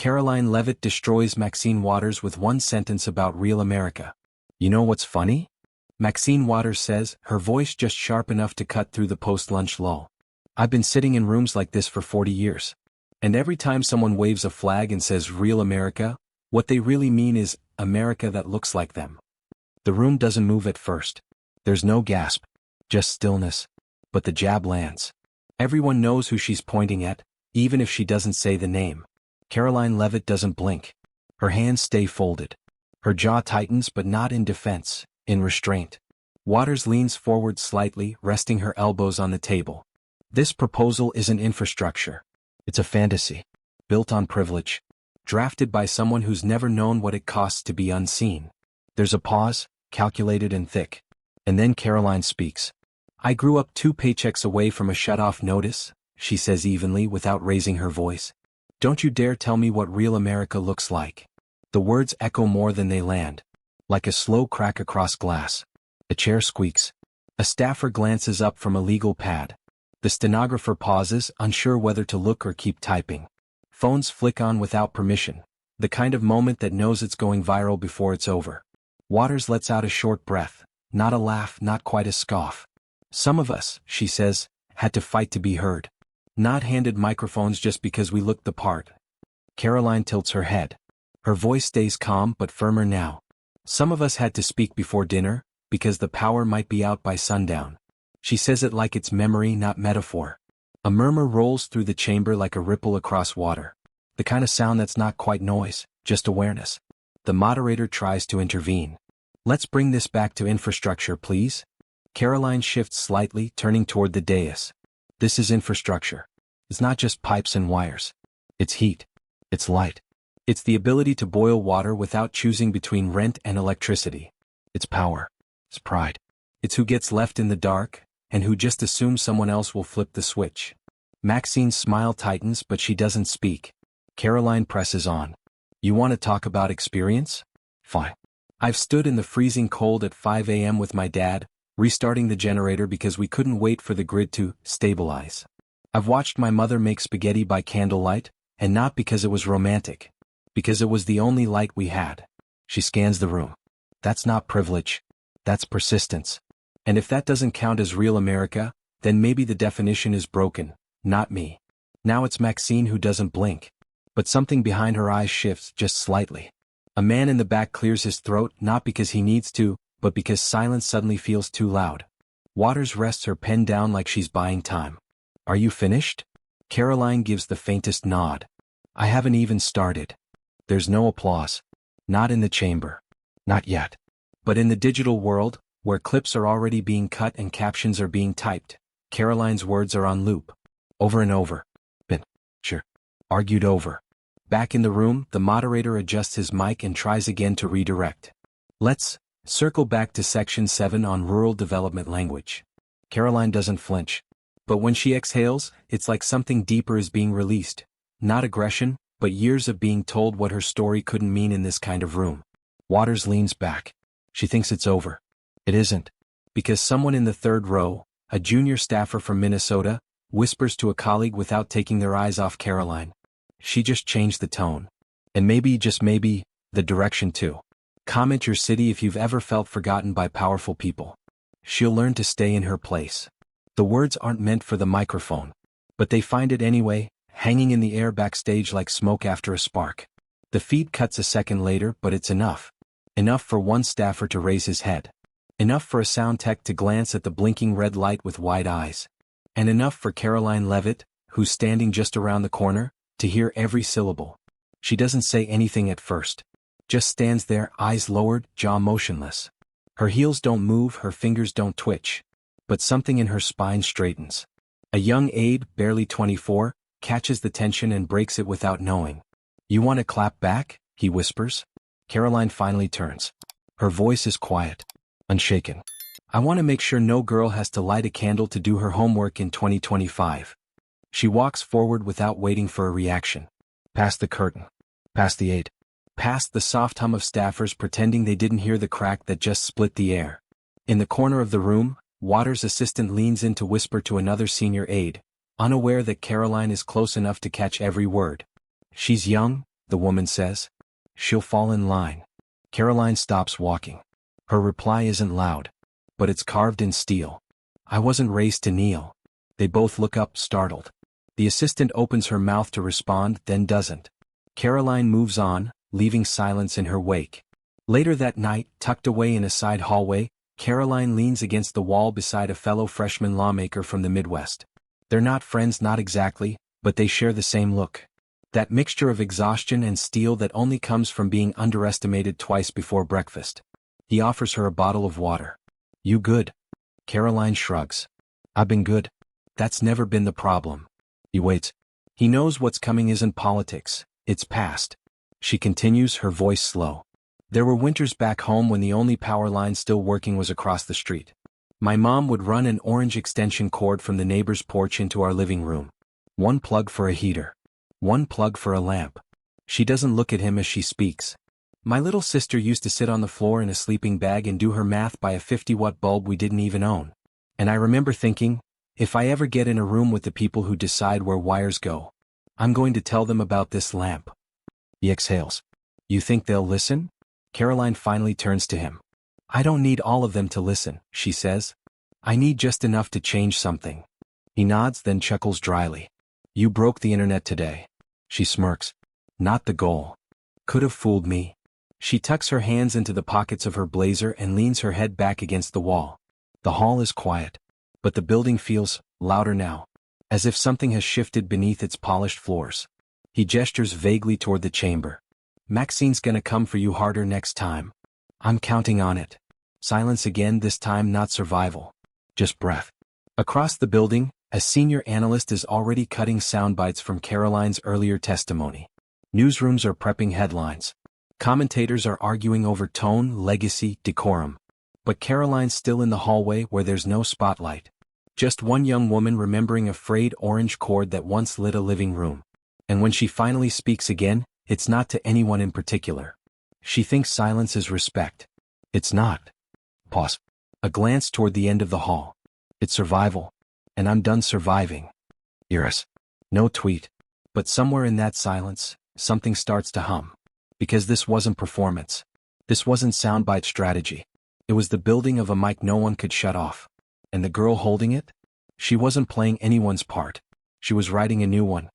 Karoline Leavitt destroys Maxine Waters with one sentence about real America. You know what's funny? Maxine Waters says, her voice just sharp enough to cut through the post-lunch lull. I've been sitting in rooms like this for 40 years. And every time someone waves a flag and says real America, what they really mean is America that looks like them. The room doesn't move at first. There's no gasp, just stillness. But the jab lands. Everyone knows who she's pointing at, even if she doesn't say the name. Karoline Leavitt doesn't blink. Her hands stay folded. Her jaw tightens but not in defense, in restraint. Waters leans forward slightly, resting her elbows on the table. This proposal isn't infrastructure. It's a fantasy. Built on privilege. Drafted by someone who's never known what it costs to be unseen. There's a pause, calculated and thick. And then Karoline speaks. I grew up 2 paychecks away from a shut-off notice, she says evenly without raising her voice. Don't you dare tell me what real America looks like. The words echo more than they land. Like a slow crack across glass. A chair squeaks. A staffer glances up from a legal pad. The stenographer pauses, unsure whether to look or keep typing. Phones flick on without permission. The kind of moment that knows it's going viral before it's over. Waters lets out a short breath. Not a laugh, not quite a scoff. Some of us, she says, had to fight to be heard. Not handed microphones just because we looked the part. Karoline tilts her head. Her voice stays calm but firmer now. Some of us had to speak before dinner, because the power might be out by sundown. She says it like it's memory, not metaphor. A murmur rolls through the chamber like a ripple across water. The kind of sound that's not quite noise, just awareness. The moderator tries to intervene. Let's bring this back to infrastructure, please. Karoline shifts slightly, turning toward the dais. This is infrastructure. It's not just pipes and wires. It's heat. It's light. It's the ability to boil water without choosing between rent and electricity. It's power. It's pride. It's who gets left in the dark, and who just assumes someone else will flip the switch. Maxine's smile tightens but she doesn't speak. Karoline presses on. You want to talk about experience? Fine. I've stood in the freezing cold at 5 a.m. with my dad, restarting the generator because we couldn't wait for the grid to stabilize. I've watched my mother make spaghetti by candlelight, and not because it was romantic. Because it was the only light we had. She scans the room. That's not privilege. That's persistence. And if that doesn't count as real America, then maybe the definition is broken, not me. Now it's Maxine who doesn't blink. But something behind her eyes shifts just slightly. A man in the back clears his throat not because he needs to, but because silence suddenly feels too loud. Waters rests her pen down like she's buying time. Are you finished? Karoline gives the faintest nod. I haven't even started. There's no applause. Not in the chamber. Not yet. But in the digital world, where clips are already being cut and captions are being typed, Karoline's words are on loop. Over and over. Been. Sure. Argued over. Back in the room, the moderator adjusts his mic and tries again to redirect. Let's circle back to section 7 on rural development language. Karoline doesn't flinch. But when she exhales, it's like something deeper is being released. Not aggression, but years of being told what her story couldn't mean in this kind of room. Waters leans back. She thinks it's over. It isn't. Because someone in the third row, a junior staffer from Minnesota, whispers to a colleague without taking their eyes off Karoline. She just changed the tone. And maybe, just maybe, the direction too. Comment your city if you've ever felt forgotten by powerful people. She'll learn to stay in her place. The words aren't meant for the microphone. But they find it anyway, hanging in the air backstage like smoke after a spark. The feed cuts a second later, but it's enough. Enough for one staffer to raise his head. Enough for a sound tech to glance at the blinking red light with wide eyes. And enough for Karoline Leavitt, who's standing just around the corner, to hear every syllable. She doesn't say anything at first. Just stands there, eyes lowered, jaw motionless. Her heels don't move, her fingers don't twitch. But something in her spine straightens. A young aide, barely 24, catches the tension and breaks it without knowing. You want to clap back? He whispers. Karoline finally turns. Her voice is quiet, unshaken. I want to make sure no girl has to light a candle to do her homework in 2025. She walks forward without waiting for a reaction. Past the curtain. Past the aide. Past the soft hum of staffers pretending they didn't hear the crack that just split the air. In the corner of the room, Waters' assistant leans in to whisper to another senior aide, unaware that Karoline is close enough to catch every word. She's young, the woman says. She'll fall in line. Karoline stops walking. Her reply isn't loud, but it's carved in steel. I wasn't raised to kneel. They both look up, startled. The assistant opens her mouth to respond, then doesn't. Karoline moves on, leaving silence in her wake. Later that night, tucked away in a side hallway, Karoline leans against the wall beside a fellow freshman lawmaker from the Midwest. They're not friends, not exactly, but they share the same look. That mixture of exhaustion and steel that only comes from being underestimated twice before breakfast. He offers her a bottle of water. You good? Karoline shrugs. I've been good. That's never been the problem. He waits. He knows what's coming isn't politics, it's past. She continues, her voice slow. There were winters back home when the only power line still working was across the street. My mom would run an orange extension cord from the neighbor's porch into our living room. One plug for a heater. One plug for a lamp. She doesn't look at him as she speaks. My little sister used to sit on the floor in a sleeping bag and do her math by a 50-watt bulb we didn't even own. And I remember thinking, if I ever get in a room with the people who decide where wires go, I'm going to tell them about this lamp. He exhales. You think they'll listen? Karoline finally turns to him. I don't need all of them to listen, she says. I need just enough to change something. He nods, then chuckles dryly. You broke the internet today. She smirks. Not the goal. Could have fooled me. She tucks her hands into the pockets of her blazer and leans her head back against the wall. The hall is quiet, but the building feels louder now, as if something has shifted beneath its polished floors. He gestures vaguely toward the chamber. Maxine's gonna come for you harder next time. I'm counting on it. Silence again, this time not survival. Just breath. Across the building, a senior analyst is already cutting sound bites from Karoline's earlier testimony. Newsrooms are prepping headlines. Commentators are arguing over tone, legacy, decorum. But Karoline's still in the hallway where there's no spotlight. Just one young woman remembering a frayed orange cord that once lit a living room. And when she finally speaks again, it's not to anyone in particular. She thinks silence is respect. It's not. Pause. A glance toward the end of the hall. It's survival. And I'm done surviving. Iris. No tweet. But somewhere in that silence, something starts to hum. Because this wasn't performance. This wasn't soundbite strategy. It was the building of a mic no one could shut off. And the girl holding it? She wasn't playing anyone's part. She was writing a new one.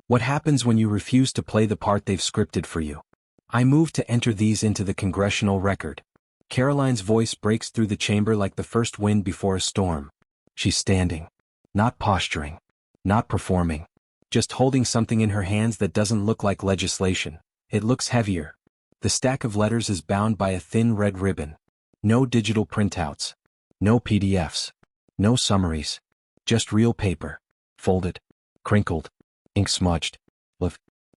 What happens when you refuse to play the part they've scripted for you? I move to enter these into the congressional record. Karoline's voice breaks through the chamber like the first wind before a storm. She's standing. Not posturing. Not performing. Just holding something in her hands that doesn't look like legislation. It looks heavier. The stack of letters is bound by a thin red ribbon. No digital printouts. No PDFs. No summaries. Just real paper. Folded. Crinkled. Ink smudged.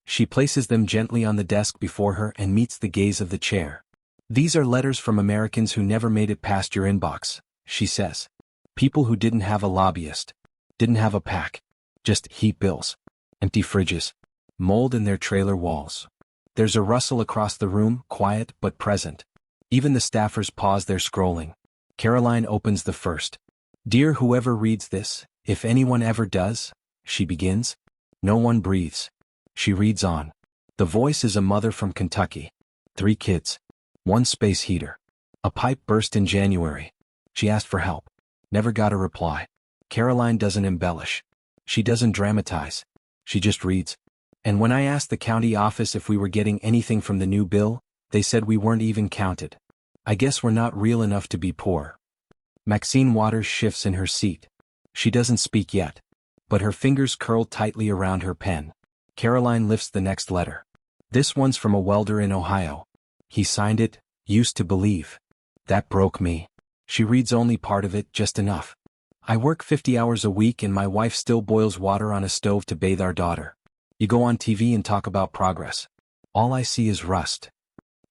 She places them gently on the desk before her and meets the gaze of the chair. These are letters from Americans who never made it past your inbox, she says. People who didn't have a lobbyist. Didn't have a PAC. Just heat bills. Empty fridges. Mold in their trailer walls. There's a rustle across the room, quiet but present. Even the staffers pause their scrolling. Karoline opens the first. Dear whoever reads this, if anyone ever does, she begins. No one breathes. She reads on. The voice is a mother from Kentucky. 3 kids. 1 space heater. A pipe burst in January. She asked for help. Never got a reply. Karoline doesn't embellish. She doesn't dramatize. She just reads. And when I asked the county office if we were getting anything from the new bill, they said we weren't even counted. I guess we're not real enough to be poor. Maxine Waters shifts in her seat. She doesn't speak yet. But her fingers curl tightly around her pen. Karoline lifts the next letter. This one's from a welder in Ohio. He signed it, used to believe. That broke me. She reads only part of it, just enough. I work 50 hours a week and my wife still boils water on a stove to bathe our daughter. You go on TV and talk about progress. All I see is rust.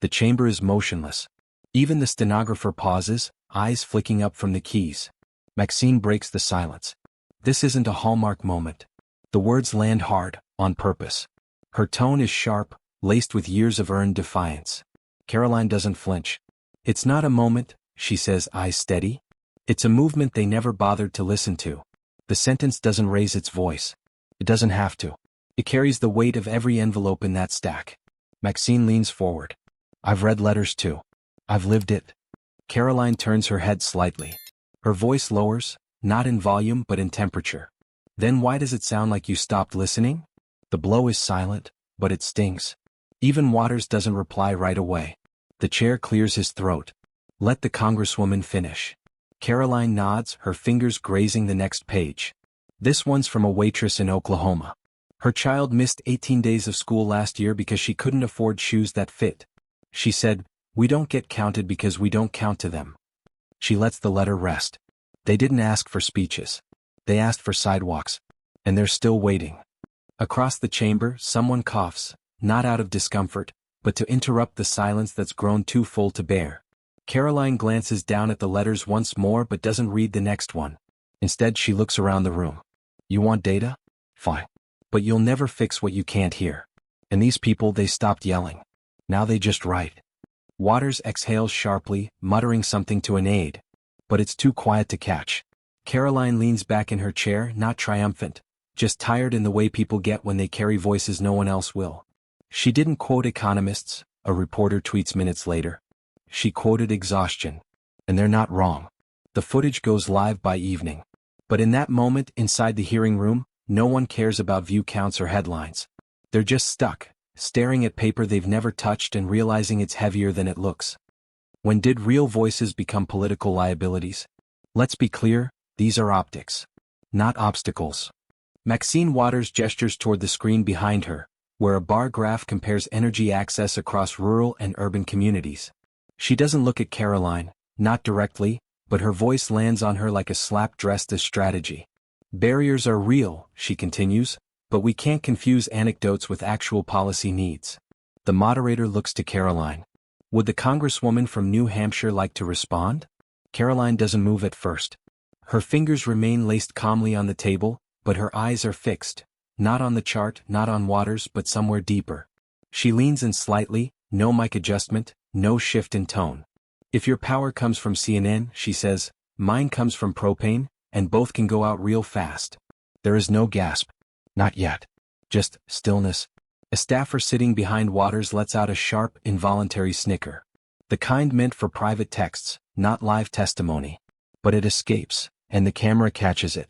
The chamber is motionless. Even the stenographer pauses, eyes flicking up from the keys. Maxine breaks the silence. This isn't a Hallmark moment. The words land hard, on purpose. Her tone is sharp, laced with years of earned defiance. Karoline doesn't flinch. It's not a moment, she says, eyes steady. It's a movement they never bothered to listen to. The sentence doesn't raise its voice. It doesn't have to. It carries the weight of every envelope in that stack. Maxine leans forward. I've read letters too. I've lived it. Karoline turns her head slightly. Her voice lowers, not in volume but in temperature. Then why does it sound like you stopped listening? The blow is silent, but it stings. Even Waters doesn't reply right away. The chair clears his throat. Let the Congresswoman finish. Karoline nods, her fingers grazing the next page. This one's from a waitress in Oklahoma. Her child missed 18 days of school last year because she couldn't afford shoes that fit. She said, "We don't get counted because we don't count to them." She lets the letter rest. They didn't ask for speeches. They asked for sidewalks. And they're still waiting. Across the chamber, someone coughs, not out of discomfort, but to interrupt the silence that's grown too full to bear. Karoline glances down at the letters once more but doesn't read the next one. Instead, she looks around the room. You want data? Fine. But you'll never fix what you can't hear. And these people, they stopped yelling. Now they just write. Waters exhales sharply, muttering something to an aide. But it's too quiet to catch. Karoline leans back in her chair, not triumphant, just tired in the way people get when they carry voices no one else will. She didn't quote economists, a reporter tweets minutes later. She quoted exhaustion. And they're not wrong. The footage goes live by evening. But in that moment, inside the hearing room, no one cares about view counts or headlines. They're just stuck, staring at paper they've never touched and realizing it's heavier than it looks. When did real voices become political liabilities? Let's be clear, these are optics. Not obstacles. Maxine Waters gestures toward the screen behind her, where a bar graph compares energy access across rural and urban communities. She doesn't look at Karoline, not directly, but her voice lands on her like a slap dressed as strategy. Barriers are real, she continues, but we can't confuse anecdotes with actual policy needs. The moderator looks to Karoline. Would the Congresswoman from New Hampshire like to respond? Karoline doesn't move at first. Her fingers remain laced calmly on the table, but her eyes are fixed, not on the chart, not on Waters, but somewhere deeper. She leans in slightly, no mic adjustment, no shift in tone. If your power comes from CNN, she says, mine comes from propane, and both can go out real fast. There is no gasp. Not yet. Just stillness. A staffer sitting behind Waters lets out a sharp, involuntary snicker. The kind meant for private texts, not live testimony. But it escapes, and the camera catches it.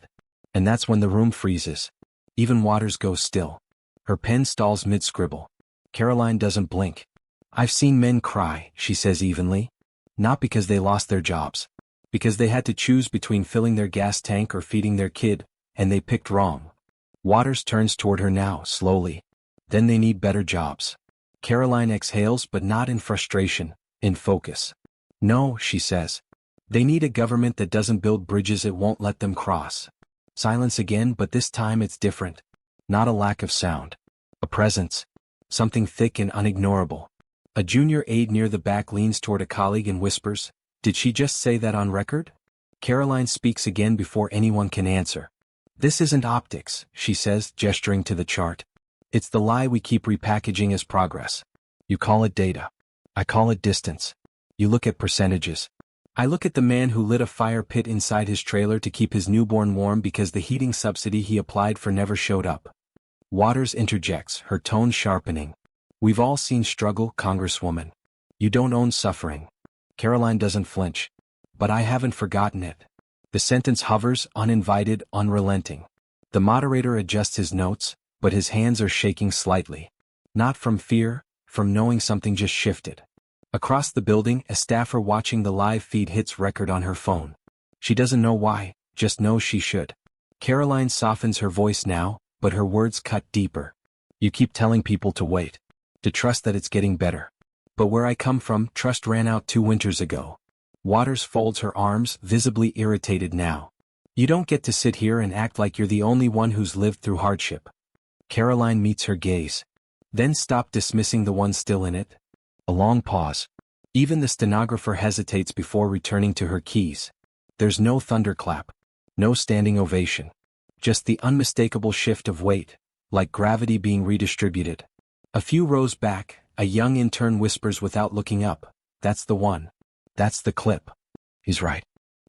And that's when the room freezes. Even Waters goes still. Her pen stalls mid-scribble. Karoline doesn't blink. I've seen men cry, she says evenly. Not because they lost their jobs. Because they had to choose between filling their gas tank or feeding their kid, and they picked wrong. Waters turns toward her now, slowly. Then they need better jobs. Karoline exhales, but not in frustration, in focus. No, she says. They need a government that doesn't build bridges it won't let them cross. Silence again, but this time it's different. Not a lack of sound. A presence. Something thick and unignorable. A junior aide near the back leans toward a colleague and whispers, "Did she just say that on record?" Karoline speaks again before anyone can answer. "This isn't optics," she says, gesturing to the chart. "It's the lie we keep repackaging as progress. You call it data. I call it distance. You look at percentages. I look at the man who lit a fire pit inside his trailer to keep his newborn warm because the heating subsidy he applied for never showed up." Waters interjects, her tone sharpening. "We've all seen struggle, Congresswoman. You don't own suffering." Karoline doesn't flinch. "But I haven't forgotten it." The sentence hovers, uninvited, unrelenting. The moderator adjusts his notes, but his hands are shaking slightly. Not from fear, from knowing something just shifted. Across the building, a staffer watching the live feed hits record on her phone. She doesn't know why, just knows she should. Karoline softens her voice now, but her words cut deeper. "You keep telling people to wait. To trust that it's getting better. But where I come from, trust ran out 2 winters ago." Waters folds her arms, visibly irritated now. "You don't get to sit here and act like you're the only one who's lived through hardship." Karoline meets her gaze. Then stop dismissing the one still in it. A long pause. Even the stenographer hesitates before returning to her keys. There's no thunderclap. No standing ovation. Just the unmistakable shift of weight, like gravity being redistributed. A few rows back, a young intern whispers without looking up, "That's the one. That's the clip." He's right.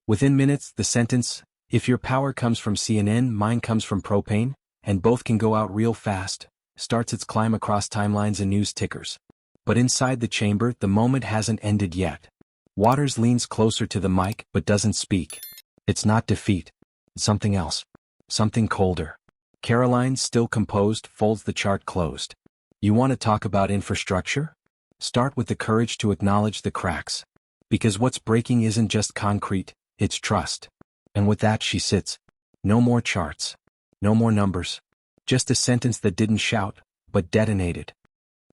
Within minutes, the sentence, "If your power comes from CNN, mine comes from propane, and both can go out real fast," starts its climb across timelines and news tickers. But inside the chamber, the moment hasn't ended yet. Waters leans closer to the mic but doesn't speak. It's not defeat. It's something else. Something colder. Karoline, still composed, folds the chart closed. You want to talk about infrastructure? Start with the courage to acknowledge the cracks. Because what's breaking isn't just concrete, it's trust. And with that she sits. No more charts. No more numbers. Just a sentence that didn't shout, but detonated.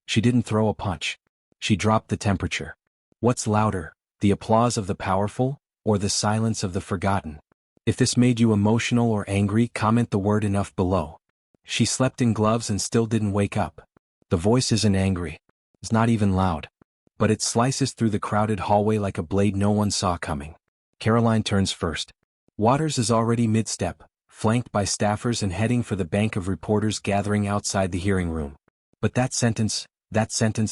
She didn't throw a punch. She dropped the temperature. What's louder, the applause of the powerful, or the silence of the forgotten? If this made you emotional or angry, comment the word enough below. She slept in gloves and still didn't wake up. The voice isn't angry. It's not even loud. But it slices through the crowded hallway like a blade no one saw coming. Karoline turns first. Waters is already mid-step, flanked by staffers and heading for the bank of reporters gathering outside the hearing room. But that sentence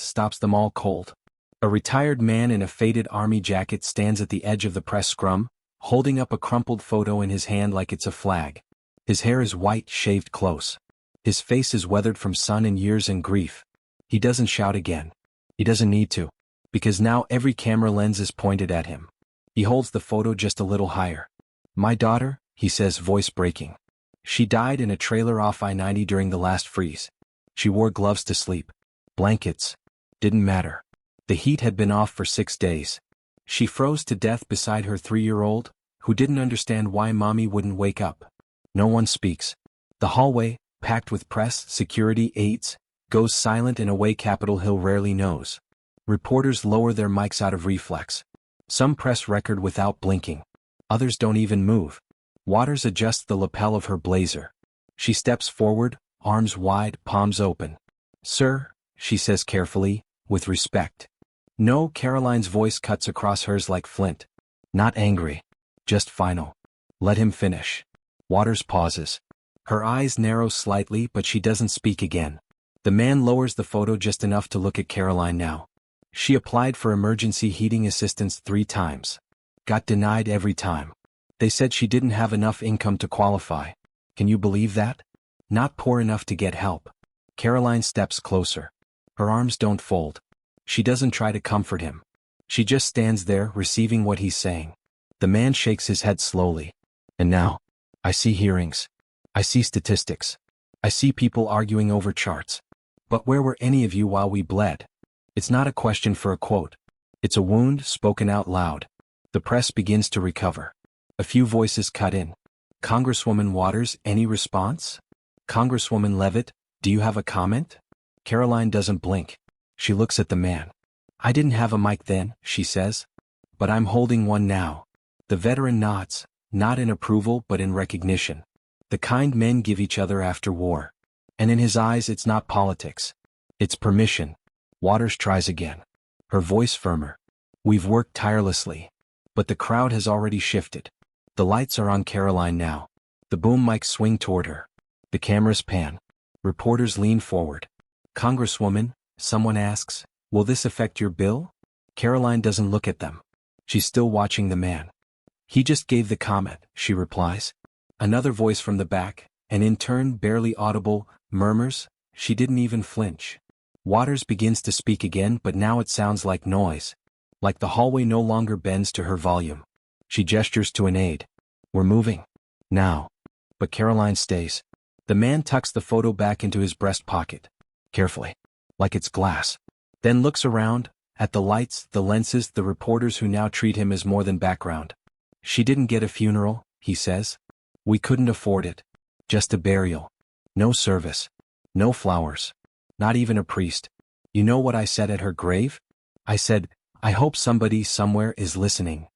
stops them all cold. A retired man in a faded army jacket stands at the edge of the press scrum, holding up a crumpled photo in his hand like it's a flag. His hair is white, shaved close. His face is weathered from sun and years and grief. He doesn't shout again. He doesn't need to. Because now every camera lens is pointed at him. He holds the photo just a little higher. My daughter, he says, voice breaking. She died in a trailer off I-90 during the last freeze. She wore gloves to sleep. Blankets. Didn't matter. The heat had been off for 6 days. She froze to death beside her 3-year-old, who didn't understand why mommy wouldn't wake up. No one speaks. The hallway, packed with press, security, aides, goes silent in a way Capitol Hill rarely knows. Reporters lower their mics out of reflex. Some press record without blinking. Others don't even move. Waters adjusts the lapel of her blazer. She steps forward, arms wide, palms open. Sir, she says carefully, with respect. No, Karoline's voice cuts across hers like flint. Not angry. Just final. Let him finish. Waters pauses. Her eyes narrow slightly, but she doesn't speak again. The man lowers the photo just enough to look at Karoline now. She applied for emergency heating assistance 3 times. Got denied every time. They said she didn't have enough income to qualify. Can you believe that? Not poor enough to get help. Karoline steps closer. Her arms don't fold. She doesn't try to comfort him. She just stands there, receiving what he's saying. The man shakes his head slowly. And now, I see hearings. I see statistics. I see people arguing over charts. But where were any of you while we bled? It's not a question for a quote. It's a wound spoken out loud. The press begins to recover. A few voices cut in. Congresswoman Waters, any response? Congresswoman Leavitt, do you have a comment? Karoline doesn't blink. She looks at the man. I didn't have a mic then, she says. But I'm holding one now. The veteran nods, not in approval but in recognition. The kind men give each other after war. And in his eyes it's not politics. It's permission. Waters tries again. Her voice firmer. We've worked tirelessly. But the crowd has already shifted. The lights are on Karoline now. The boom mics swing toward her. The cameras pan. Reporters lean forward. Congresswoman, someone asks, will this affect your bill? Karoline doesn't look at them. She's still watching the man. He just gave the comment, she replies. Another voice from the back, an intern barely audible, murmurs, she didn't even flinch. Waters begins to speak again, but now it sounds like noise. Like the hallway no longer bends to her volume. She gestures to an aide. We're moving. Now. But Karoline stays. The man tucks the photo back into his breast pocket. Carefully. Like it's glass. Then looks around, at the lights, the lenses, the reporters who now treat him as more than background. She didn't get a funeral, he says. We couldn't afford it. Just a burial. No service. No flowers. Not even a priest. You know what I said at her grave? I said, I hope somebody somewhere is listening.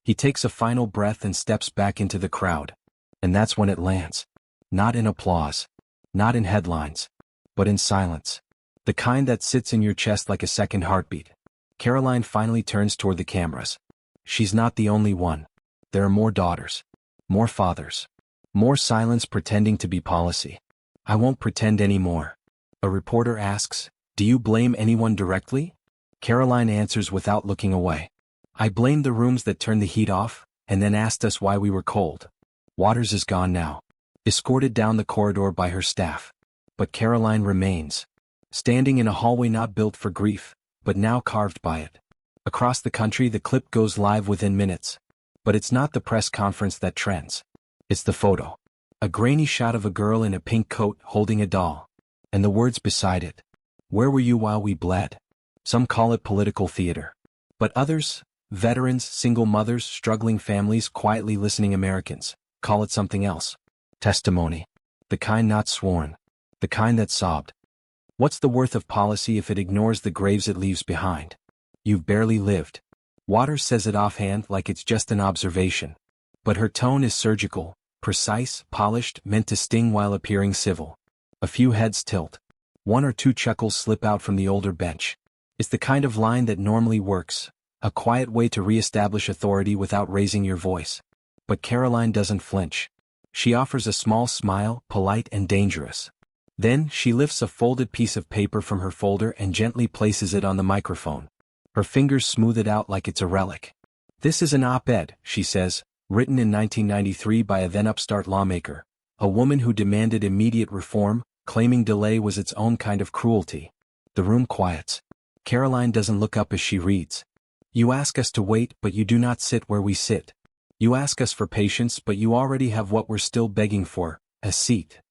He takes a final breath and steps back into the crowd. And that's when it lands. Not in applause. Not in headlines. But in silence. The kind that sits in your chest like a second heartbeat. Karoline finally turns toward the cameras. She's not the only one. There are more daughters. More fathers. More silence pretending to be policy. I won't pretend anymore. A reporter asks, do you blame anyone directly? Karoline answers without looking away. I blame the rooms that turned the heat off, and then asked us why we were cold. Waters is gone now. Escorted down the corridor by her staff. But Karoline remains. Standing in a hallway not built for grief, but now carved by it. Across the country the clip goes live within minutes. But it's not the press conference that trends. It's the photo. A grainy shot of a girl in a pink coat holding a doll. And the words beside it. Where were you while we bled? Some call it political theater. But others, veterans, single mothers, struggling families, quietly listening Americans, call it something else. Testimony. The kind not sworn. The kind that sobbed. What's the worth of policy if it ignores the graves it leaves behind? You've barely lived. Waters says it offhand like it's just an observation. But her tone is surgical, precise, polished, meant to sting while appearing civil. A few heads tilt. One or two chuckles slip out from the older bench. It's the kind of line that normally works, a quiet way to re-establish authority without raising your voice. But Karoline doesn't flinch. She offers a small smile, polite and dangerous. Then, she lifts a folded piece of paper from her folder and gently places it on the microphone. Her fingers smooth it out like it's a relic. This is an op-ed, she says, written in 1993 by a then-upstart lawmaker, a woman who demanded immediate reform, claiming delay was its own kind of cruelty. The room quiets. Karoline doesn't look up as she reads. You ask us to wait, but you do not sit where we sit. You ask us for patience, but you already have what we're still begging for, a seat.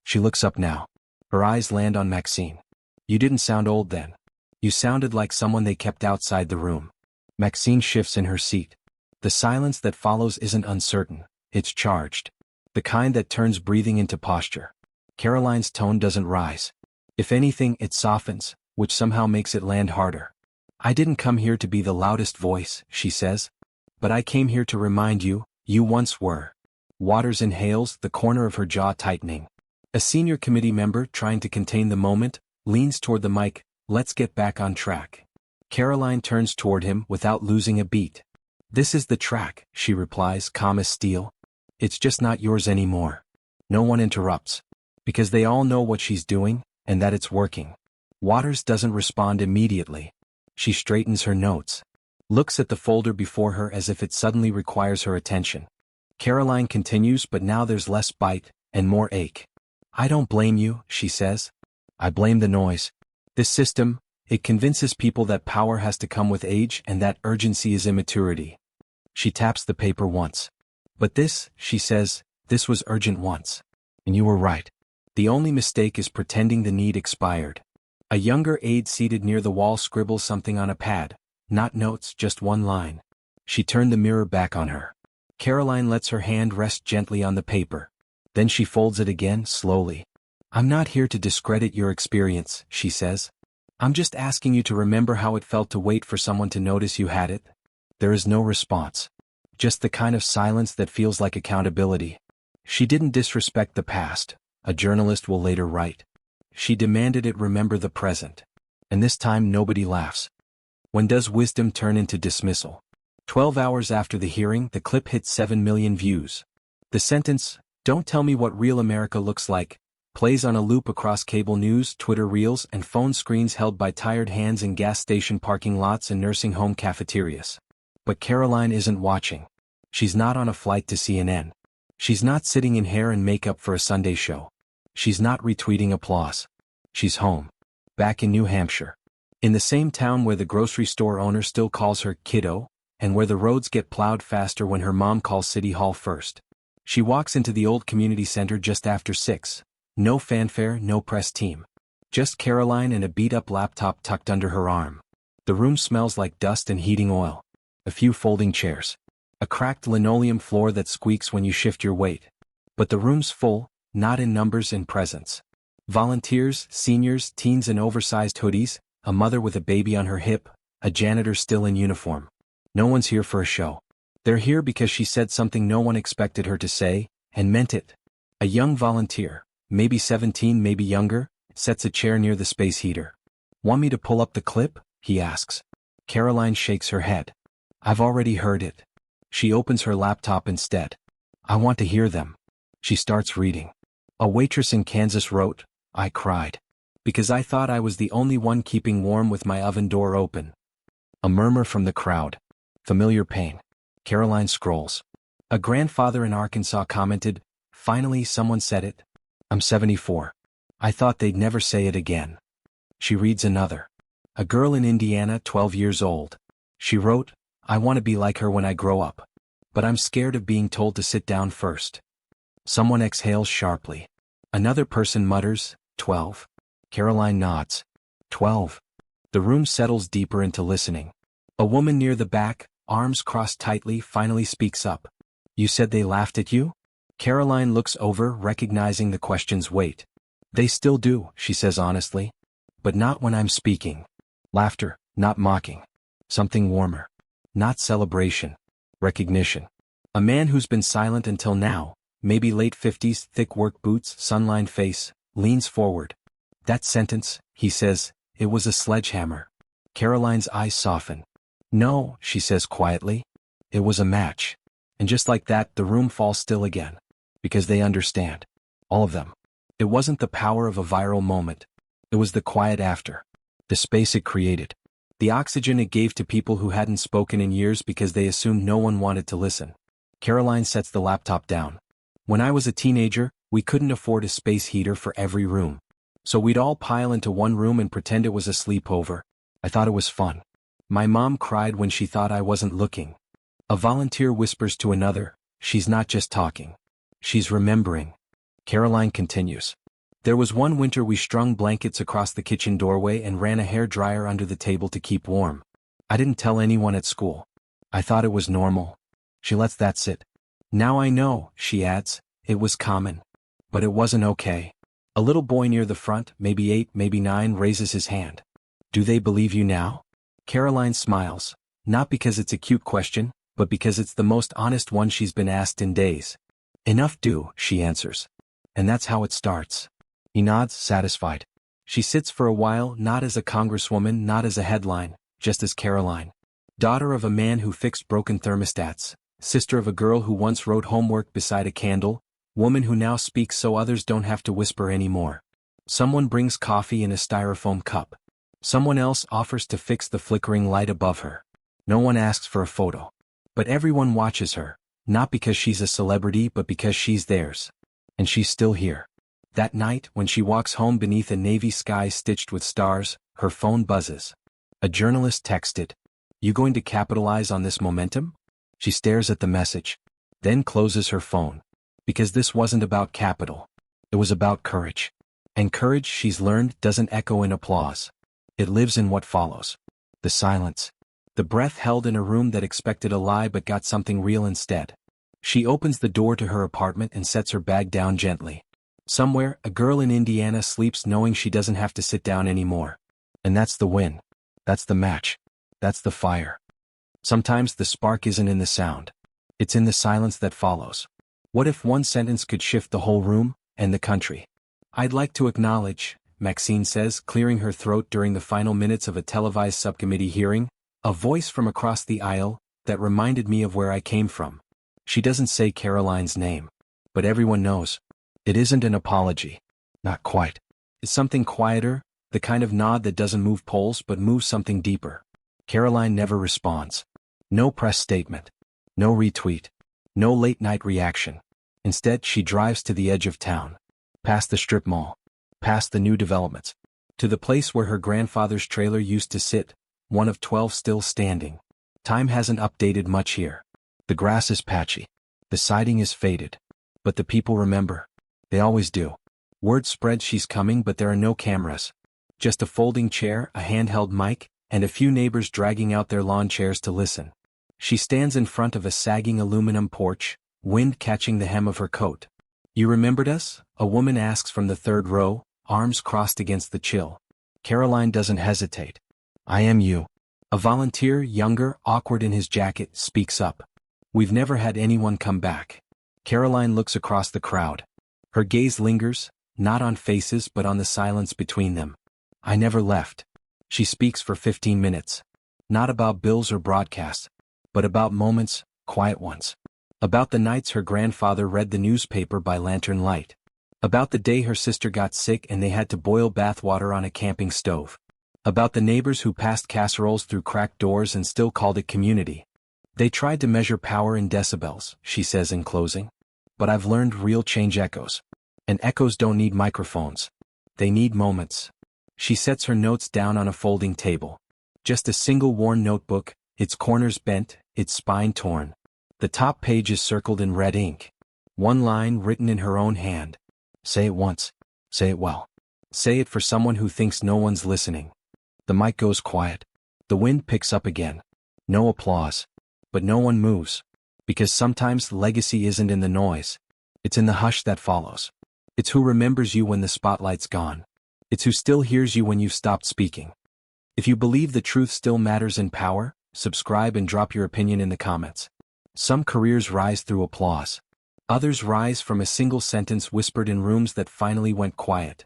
She looks up now. Her eyes land on Maxine. You didn't sound old then. You sounded like someone they kept outside the room. Maxine shifts in her seat. The silence that follows isn't uncertain, it's charged. The kind that turns breathing into posture. Karoline's tone doesn't rise. If anything, it softens, which somehow makes it land harder. I didn't come here to be the loudest voice, she says. But I came here to remind you, you once were. Waters inhales, the corner of her jaw tightening. A senior committee member, trying to contain the moment, leans toward the mic. Let's get back on track. Karoline turns toward him without losing a beat. This is the track, she replies, calm as steel. It's just not yours anymore. No one interrupts. Because they all know what she's doing, and that it's working. Waters doesn't respond immediately. She straightens her notes. Looks at the folder before her as if it suddenly requires her attention. Karoline continues, but now there's less bite, and more ache. I don't blame you, she says. I blame the noise. This system, it convinces people that power has to come with age and that urgency is immaturity. She taps the paper once. But this, she says, this was urgent once. And you were right. The only mistake is pretending the need expired. A younger aide seated near the wall scribbles something on a pad. Not notes, just one line. She turned the mirror back on her. Karoline lets her hand rest gently on the paper. Then she folds it again, slowly. I'm not here to discredit your experience, she says. I'm just asking you to remember how it felt to wait for someone to notice you had it. There is no response. Just the kind of silence that feels like accountability. She didn't disrespect the past, a journalist will later write. She demanded it remember the present. And this time nobody laughs. When does wisdom turn into dismissal? 12 hours after the hearing, the clip hit 7 million views. The sentence, "Don't tell me what real America looks like," plays on a loop across cable news, Twitter reels, and phone screens held by tired hands in gas station parking lots and nursing home cafeterias. But Karoline isn't watching. She's not on a flight to CNN. She's not sitting in hair and makeup for a Sunday show. She's not retweeting applause. She's home. Back in New Hampshire. In the same town where the grocery store owner still calls her kiddo, and where the roads get plowed faster when her mom calls City Hall first. She walks into the old community center just after 6. No fanfare, no press team. Just Karoline and a beat-up laptop tucked under her arm. The room smells like dust and heating oil. A few folding chairs. A cracked linoleum floor that squeaks when you shift your weight. But the room's full, not in numbers, in presence. Volunteers, seniors, teens in oversized hoodies, a mother with a baby on her hip, a janitor still in uniform. No one's here for a show. They're here because she said something no one expected her to say, and meant it. A young volunteer, maybe 17, maybe younger, sets a chair near the space heater. Want me to pull up the clip? He asks. Karoline shakes her head. I've already heard it. She opens her laptop instead. I want to hear them. She starts reading. A waitress in Kansas wrote, I cried. Because I thought I was the only one keeping warm with my oven door open. A murmur from the crowd. Familiar pain. Karoline scrolls. A grandfather in Arkansas commented, finally someone said it. I'm 74. I thought they'd never say it again. She reads another. A girl in Indiana, 12 years old. She wrote, "I want to be like her when I grow up. But I'm scared of being told to sit down first." Someone exhales sharply. Another person mutters, 12. Karoline nods. 12. The room settles deeper into listening. A woman near the back, arms crossed tightly, finally speaks up. "You said they laughed at you?" Karoline looks over, recognizing the question's weight. "They still do," she says honestly. "But not when I'm speaking. Laughter, not mocking. Something warmer. Not celebration. Recognition." A man who's been silent until now, maybe late 50s, thick work boots, sun-lined face, leans forward. "That sentence," he says, "it was a sledgehammer." Karoline's eyes soften. "No," she says quietly. "It was a match." And just like that, the room falls still again. Because they understand. All of them. It wasn't the power of a viral moment. It was the quiet after. The space it created. The oxygen it gave to people who hadn't spoken in years because they assumed no one wanted to listen. Karoline sets the laptop down. "When I was a teenager, we couldn't afford a space heater for every room. So we'd all pile into one room and pretend it was a sleepover. I thought it was fun. My mom cried when she thought I wasn't looking." A volunteer whispers to another, "She's not just talking. She's remembering." Karoline continues. "There was one winter we strung blankets across the kitchen doorway and ran a hairdryer under the table to keep warm. I didn't tell anyone at school. I thought it was normal." She lets that sit. "Now I know," she adds, "it was common. But it wasn't okay." A little boy near the front, maybe 8, maybe 9, raises his hand. "Do they believe you now?" Karoline smiles, not because it's a cute question, but because it's the most honest one she's been asked in days. "Enough do," she answers. "And that's how it starts." He nods, satisfied. She sits for a while, not as a congresswoman, not as a headline, just as Karoline. Daughter of a man who fixed broken thermostats, sister of a girl who once wrote homework beside a candle, woman who now speaks so others don't have to whisper anymore. Someone brings coffee in a styrofoam cup. Someone else offers to fix the flickering light above her. No one asks for a photo. But everyone watches her, not because she's a celebrity but because she's theirs. And she's still here. That night, when she walks home beneath a navy sky stitched with stars, her phone buzzes. A journalist texted, "You going to capitalize on this momentum?" She stares at the message, then closes her phone. Because this wasn't about capital. It was about courage. And courage, she's learned, doesn't echo in applause. It lives in what follows. The silence. The breath held in a room that expected a lie but got something real instead. She opens the door to her apartment and sets her bag down gently. Somewhere, a girl in Indiana sleeps knowing she doesn't have to sit down anymore. And that's the win. That's the match. That's the fire. Sometimes the spark isn't in the sound. It's in the silence that follows. What if one sentence could shift the whole room, and the country? "I'd like to acknowledge," Maxine says, clearing her throat during the final minutes of a televised subcommittee hearing, a voice from across the aisle that reminded me of where I came from. She doesn't say Karoline's name. But everyone knows. It isn't an apology. Not quite. It's something quieter, the kind of nod that doesn't move polls but moves something deeper. Karoline never responds. No press statement. No retweet. No late-night reaction. Instead, she drives to the edge of town. Past the strip mall. Past the new developments. To the place where her grandfather's trailer used to sit, one of 12 still standing. Time hasn't updated much here. The grass is patchy. The siding is faded. But the people remember. They always do. Word spreads she's coming, but there are no cameras. Just a folding chair, a handheld mic, and a few neighbors dragging out their lawn chairs to listen. She stands in front of a sagging aluminum porch, wind catching the hem of her coat. "You remembered us?" a woman asks from the third row, arms crossed against the chill. Karoline doesn't hesitate. "I am you." A volunteer, younger, awkward in his jacket, speaks up. "We've never had anyone come back." Karoline looks across the crowd. Her gaze lingers, not on faces but on the silence between them. "I never left." She speaks for 15 minutes. Not about bills or broadcasts, but about moments, quiet ones. About the nights her grandfather read the newspaper by lantern light. About the day her sister got sick and they had to boil bathwater on a camping stove. About the neighbors who passed casseroles through cracked doors and still called it community. "They tried to measure power in decibels," she says in closing. "But I've learned real change echoes. And echoes don't need microphones. They need moments. She sets her notes down on a folding table. Just a single worn notebook, its corners bent, its spine torn. The top page is circled in red ink. One line written in her own hand. Say it once. Say it well. Say it for someone who thinks no one's listening. The mic goes quiet. The wind picks up again. No applause. But no one moves. Because sometimes legacy isn't in the noise. It's in the hush that follows. It's who remembers you when the spotlight's gone. It's who still hears you when you've stopped speaking. If you believe the truth still matters in power, subscribe and drop your opinion in the comments. Some careers rise through applause. Others rise from a single sentence whispered in rooms that finally went quiet.